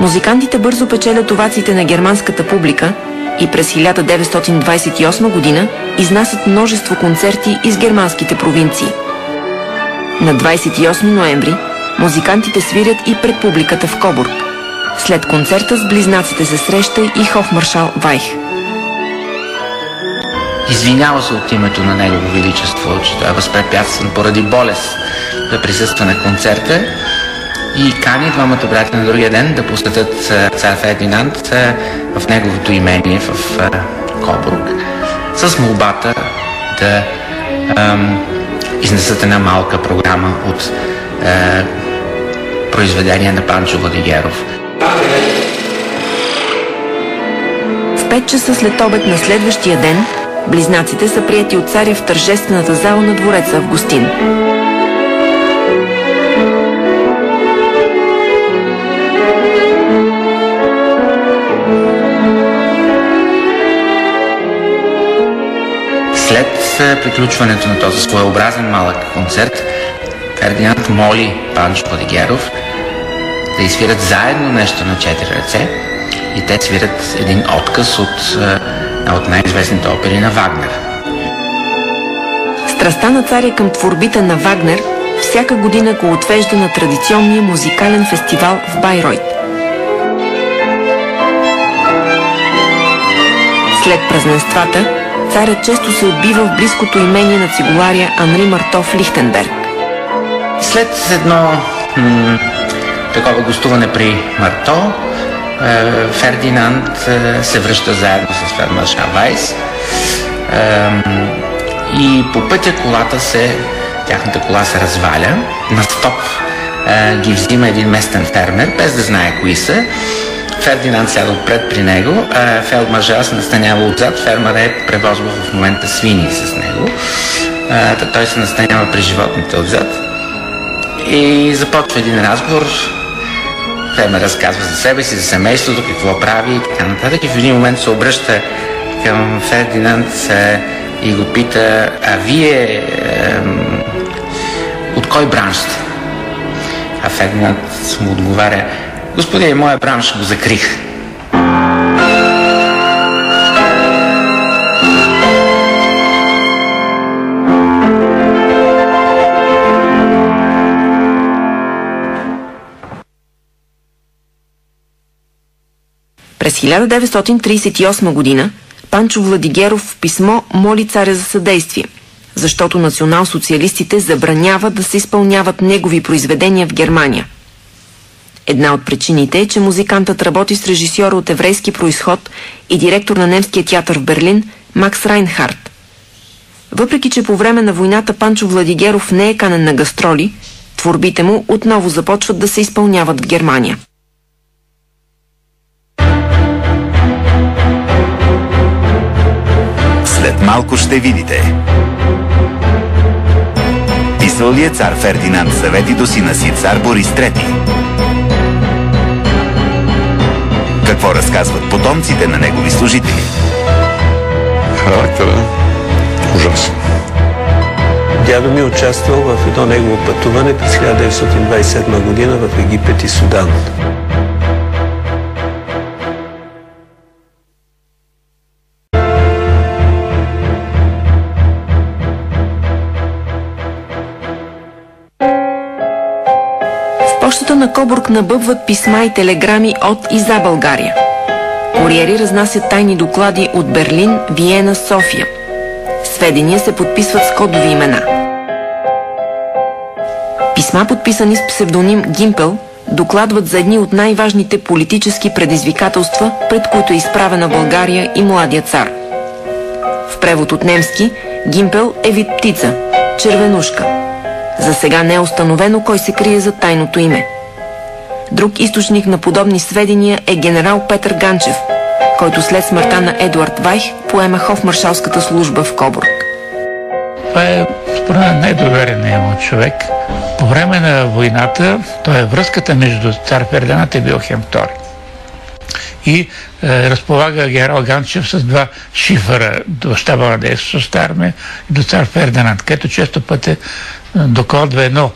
Музикантите бързо печелят овациите на германската публика и през 1928 година изнасят множество концерти из германските провинции. На 28 ноември музикантите свирят и пред публиката в Кобург. След концерта с близнаците се среща и хофмаршал Вайх. Извинява се от името на Негово Величество, че той е възпрепятстван поради болест да присъства на концерта и кани двамата братя на другия ден да посетят цар Фердинанд в неговото имение в Кобург с молбата да изнесат една малка програма от произведения на Панчо Владигеров. В 5 часа след обед на следващия ден близнаците са приети от царя в тържествената зала на двореца Августин. След приключването на този своеобразен малък концерт, Фердинанд моли Панчо Владигеров да изсвират заедно нещо на 4 ръце и те свират един отказ от най-известните опери на Вагнер. Страстта на царя към творбите на Вагнер всяка година го отвежда на традиционния музикален фестивал в Байройт. След празненствата, царят често се отбива в близкото имение на цигуларя Анри Марто в Лихтенберг. След едно такова гостуване при Марто, Фердинанд се връща заедно с фелдмаршал Вайс и по пътя тяхната кола се разваля. На стоп ги взима един местен фермер, без да знае кои са. Фердинанд сяда отпред при него, фелдмаршал се настанява отзад, фермерът е превозвал в момента свини с него. Той се настанява при животните отзад и започва един разговор. Фермер разказва за себе си, за семейството, какво прави и така нататък. И в един момент се обръща към Фердинанд и го пита: а вие от кой бранш сте? А Фердинанд му отговаря: господин, моя бранш го закрих. През 1938 година Панчо Владигеров в писмо моли царя за съдействие, защото национал-социалистите забраняват да се изпълняват негови произведения в Германия. Една от причините е, че музикантът работи с режисьора от еврейски произход и директор на немския театър в Берлин Макс Райнхард. Въпреки че по време на войната Панчо Владигеров не е канен на гастроли, творбите му отново започват да се изпълняват в Германия. След малко ще видите. Писал ли е цар Фердинанд съвети до сина си цар Борис III? Какво разказват потомците на негови служители? Характера ужасен. Дядо ми участвал в едно негово пътуване през 1927 година в Египет и Судан. Пощата на Кобург набъбват писма и телеграми от и за България. Куриери разнасят тайни доклади от Берлин, Виена, София. Сведения се подписват с кодови имена. Писма, подписани с псевдоним Гимпел, докладват за едни от най-важните политически предизвикателства, пред които е изправена България и младия цар. В превод от немски Гимпел е вид птица, червенушка. За сега не е установено кой се крие за тайното име. Друг източник на подобни сведения е генерал Петър Ганчев, който след смъртта на Едуард Вайх поема хофмаршалската служба в Кобург. Това е според мен най-довереният му човек. По време на войната той е връзката между цар Фердинанд и Вилхелм II. И разполага генерал Ганчев с 2 шифъра до щаба на действащата армия и до цар Фердинанд, където често пъти докладва едно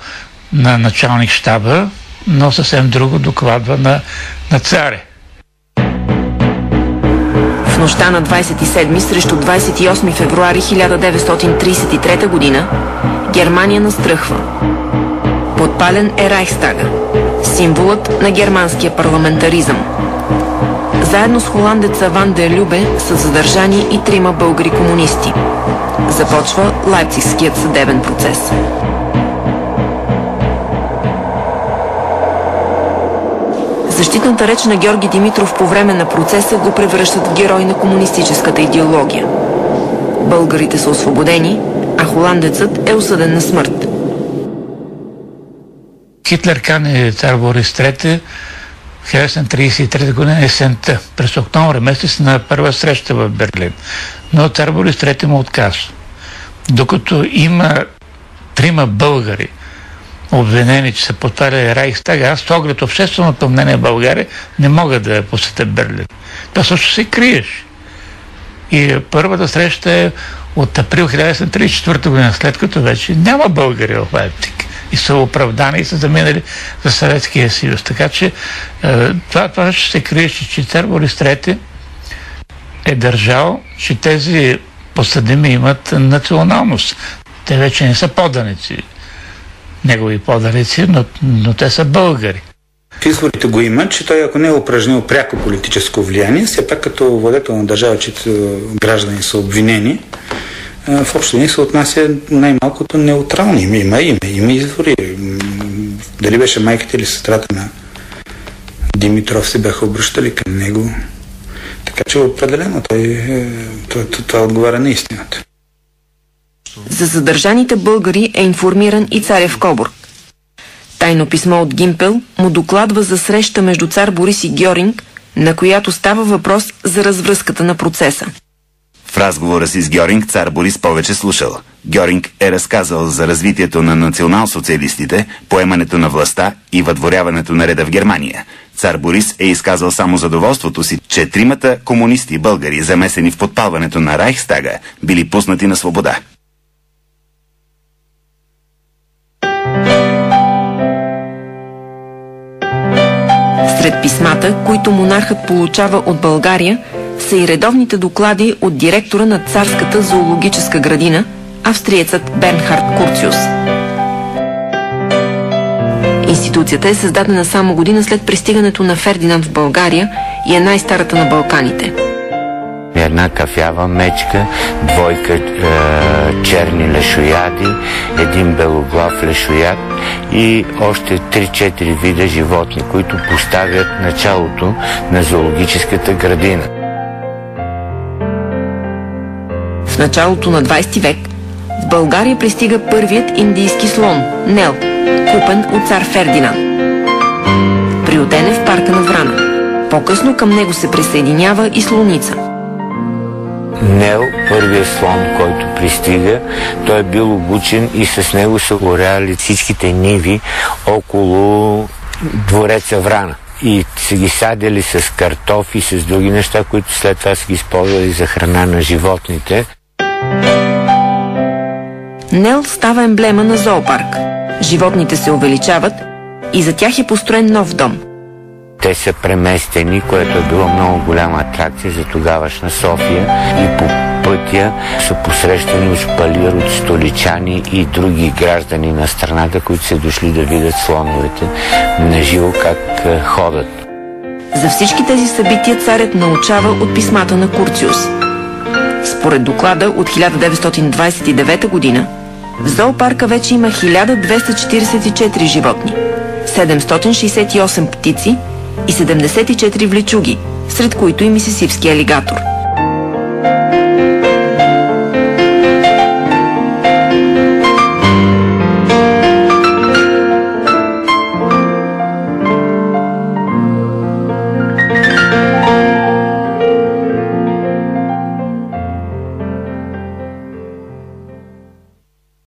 на началник щаба но съвсем друго докладва на царя. В нощта на 27 срещу 28 февруари 1933 година Германия настръхва. Подпален е Райхстага, символът на германския парламентаризъм. Заедно с холандеца Ван дер Любе са задържани и 3 българи комунисти. Започва Лайпцигският съдебен процес. Защитната реч на Георги Димитров по време на процеса го превръщат в герой на комунистическата идеология. Българите са освободени, а холандецът е осъден на смърт. Хитлер кани цар Борис III в 1933 година есента, през октомври месец на първа среща в Берлин. Но цар Борис III му отказва. Докато има 3 българи обвинени, че са подпаляли Райхстага, аз с оглед общественото мнение в България не мога да посетя Берлин. То също се криеш. И първата среща е от април 1934 година, след като вече няма българи в Лайпциг. И са оправдани и са заминали за Съветския съюз. Така че това ще се крие, че цар Борис III е държал, че тези подсъдими имат националност. Те вече не са поданици, негови поданици, но те са българи. В изворите го има, че той, ако не е упражнил пряко политическо влияние, все пак като владетел на държава, чието граждани са обвинени, в общи линии се отнася най-малкото неутрални. Има извори. Дали беше майката или сестрата на Димитров се бяха обръщали към него. Така че определено това отговаря на истината. За задържаните българи е информиран и царя в Кобург. Тайно писмо от Гимпел му докладва за среща между цар Борис и Гьоринг, на която става въпрос за развръзката на процеса. В разговора си с Гьоринг цар Борис повече слушал. Гьоринг е разказал за развитието на национал-социалистите, поемането на властта и въдворяването на реда в Германия. Цар Борис е изказал само задоволството си, че 3 комунисти българи, замесени в подпалването на Райхстага, били пуснати на свобода. Сред писмата, които монархът получава от България, са и редовните доклади от директора на царската зоологическа градина, австриецът Бернхард Курциус. Институцията е създадена само година след пристигането на Фердинанд в България и е най-старата на Балканите. Една кафява мечка, 2 черни лешояди, 1 белоглав лешояд и още 3-4 вида животни, които поставят началото на зоологическата градина. В началото на 20 век в България пристига първият индийски слон – Нел, купен от цар Фердинанд. Приютен е в парка на Врана. По-късно към него се присъединява и слоница. Нел, първият слон, който пристига, той е бил обучен и с него са оряли всичките ниви около двореца Врана. И са ги садили с картофи и с други неща, които след това са ги използвали за храна на животните. Нел става емблема на зоопарк. Животните се увеличават и за тях е построен нов дом. Те са преместени, което е било много голяма атракция за тогавашна София, и по пътя са посрещани от шпалир, от столичани и други граждани на страната, които са дошли да видят слоновете наживо как ходят. За всички тези събития царят научава от писмата на Курциус. Според доклада от 1929 година, в зоопарка вече има 1244 животни, 768 птици и 74 влечуги, сред които и мисисипски алигатор.